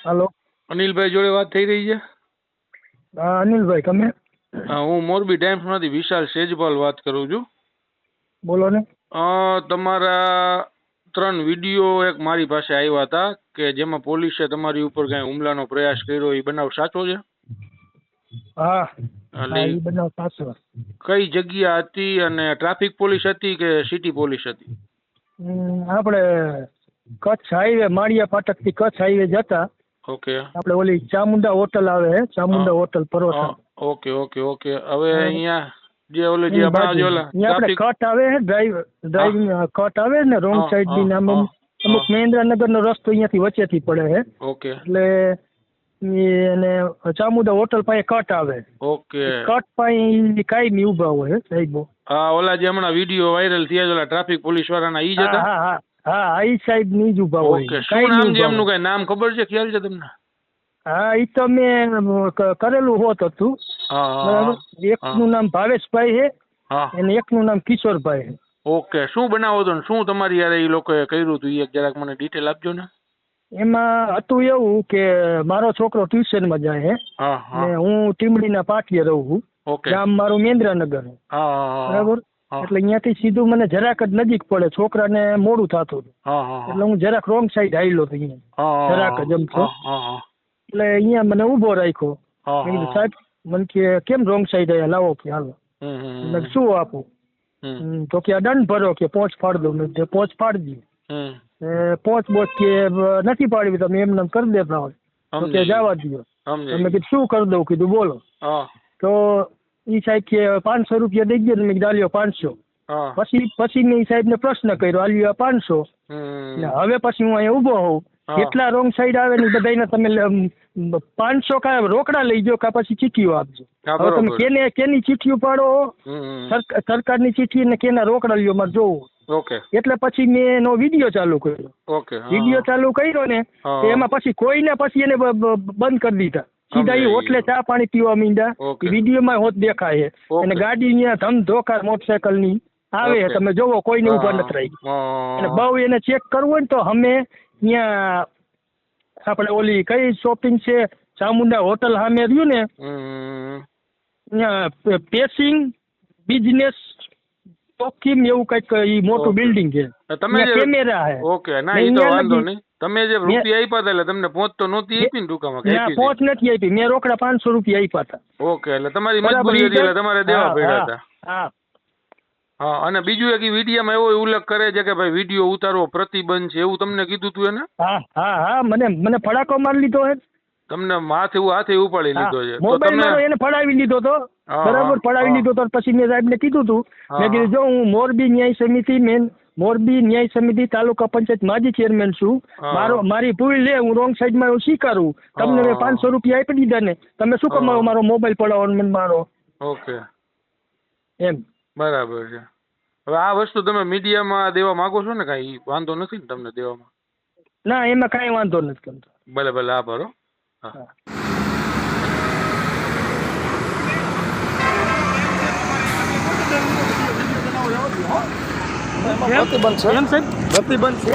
હાલો. અનિલભાઈ જોડે વાત થઈ રહી છે? હા અનિલભાઈ, તમે? હું મોરબી ટાઈમ્સમાંથી વિશાલ સેજપાલ વાત કરું છું. બોલો ને. તમારા 3 વિડીયો એક મારી પાસે આવ્યા હતા કે જેમાં પોલીસે તમારી ઉપર કઈ હુમલાનો પ્રયાસ કર્યો, એ બનાવ સાચો છે? હા એટલે હા, એ બનાવ સાચો. કઈ જગ્યા હતી અને ટ્રાફિક પોલીસ હતી કે સિટી પોલીસ હતી? આપણે કચ્છ હાઈવે, માળિયા ફાટક થી કચ્છ હાઈવે જતા ઓકે. આપણે ઓલી ચામુંડા હોટલ આવે હે, Chamunda hotel paratha. Okay okay okay. હવે અહીંયા જે ઓલે જે એની આપણા જે બાજુ ઓલા અહીંયા આપણે ટ્રાફિક કટ આવે હે, ડ્રાઇવિંગ કટ આવે ને રોંગ સાઈડ ની નામ અમુક મહેન્દ્રનગર નો રસ્તો અહીંયાથી વચ્ચેથી પડે હે. ઓકે એટલે અને ચામુંડા હોટલ પાસે કટ આવે. ઓકે. કટ પાસે કાયમી ઊભા હોય સાહેબો. હા, ઓલા જે હમણાં વિડીયો વાયરલ થયા ઓલા ટ્રાફિક પોલીસ વાળાના ઈ જ હા હતા? હા હા હા, ઈ સાહેબ ની જ ઊભા હોય. ઓકે. શું નામ છે એમનું? કઈ નામ ખબર છે, ખ્યાલ છે તમને? હા, ઈ તો મેં કરેલું હોત હતું. બરાબર. એકનું નામ ભાવેશભાઈ છે અને એકનું નામ કિશોરભાઈ છે. ઓકે. શું બનાવો હતો ને શું તમારી યાર એ લોકોએ કર્યું હતું, એ જરાક મને ડિટેલ આપજો ને. એમાં હતું એવું કે મારો છોકરો ટ્યુશનમાં જાય છે ને હું ટીમડીના પાટીએ રહું છું. ગામ મારું મેન્દ્રનગર. બરાબર. એટલે અહીંયાથી સીધું મને જરાક જ નજીક પડે, છોકરાને મોડું થતું હતું એટલે હું જરાક રોંગ સાઈડ આવેલો હતો અહીંયા, જરાક જ એમ છો. એટલે અહીંયા મને ઊભો રાખ્યો. મેં કીધું સાહેબ, મને કે કેમ રોંગ સાઈડ આવ્યા, લાવો કે હાલો. મેં શું આપું? તો કે આ દંડ ભરો કે પોંચ ફાડ દો. મેં પોંચ ફાડી દીધી. પોંચ બોચ કે નથી પાડવી, તમે એમને કરી દેતા હોય તો કે જવા દો. મેં કીધું શું કરી દઉં? કીધું બોલો. તો ઈ સાહેબ કે 500 રૂપિયા દઈ ગયો. મેં કીધું આલ્યો 500. પછી મેં ઈ સાહેબને પ્રશ્ન કર્યો, આલ્યો 500. હવે પછી હું અહીંયા ઊભો હોઉં, કેટલા રોંગ સાઈડ આવે ને બધાને તમે 500 કા રોકડા લઈ જાઓ કા પછી ચીઠીઓ આપજો. હવે તમે કેની ચીઠીઓ પાડો, સરકારની ચીઠી ને કેના રોકડા લ્યો, મારે જોવું. એટલે પછી મેં એનો વિડીયો ચાલુ કર્યો. વિડીયો ચાલુ કર્યો ને એમાં પછી કોઈને પછી એને બંધ કરી દીધા. સીધા એ હોટલે ચા પાણી પીવા માંડ્યા. વિડીયોમાં હોત દેખાય છે. અને ગાડી અહીંયા ધમધોકાર મોટરસાયકલ ની આવે, તમે જોવો કોઈને ઉભા નથી રહી. અને બહુ એને ચેક કરવું હોય ને તો અમે અહીંયા આપણે ઓલી કઈ શોપિંગ છે, ચામુંડા હોટલ સામે રહ્યું ને, અહીંયા પેસિંગ બિઝનેસ ચોકીમ એવું કઈક ઈ મોટું બિલ્ડિંગ છે. તમે કેમેરા હે. ઓકે. ના ઈ તો વાંધો નહીં. તમે જે રૂપિયા આપ્યા હતા એટલે તમને પહોંચ તો નહોતી આપી ને ટૂંકામાં? ના, પહોંચ નથી આપી. મેં રોકડા 500 રૂપિયા આપ્યા હતા. ઓકે. એટલે તમારી મજબૂરી હતી એટલે તમારે દેવા પડ્યા હતા. હા. હા. અને બીજું એક વિડીયોમાં એવો ઉલ્લેખ કરે છે કે ભાઈ વિડીયો ઉતારવો પ્રતિબંધ છે, એવું તમને કીધું તું એને? હા હા હા, મને ફડાકો મારી લીધો હે. તમને હાથે ઉપાડી લીધો છે? મોબાઈલ મારો એને ફડાવી લીધો તો. બરાબર. ફડાવી લીધો તો પછી મેં સાહેબને કીધું તું, મેં કીધું જો હું મોરબી ન્યાય સમિતિ તાલુકા પંચાયત માજી ચેરમેન છું. મારી ભૂલ લે, હું રોંગ સાઈડમાં હું સ્વીકારું. તમને મેં 500 રૂપિયા આપી દીધા ને, તમે શું કમાવો મારો મોબાઈલ પડાવો મને મારો? ઓકે. એમ. બરાબર છે. હવે આ વસ્તુ તમે મીડિયામાં દેવા માંગો છો ને? કાંઈ વાંધો નથી ને તમને દેવામાં? ના, એમાં કાંઈ વાંધો નથી કરતો. ભલે ભલે, આભાર. હા. પ્રતિબંધ છે.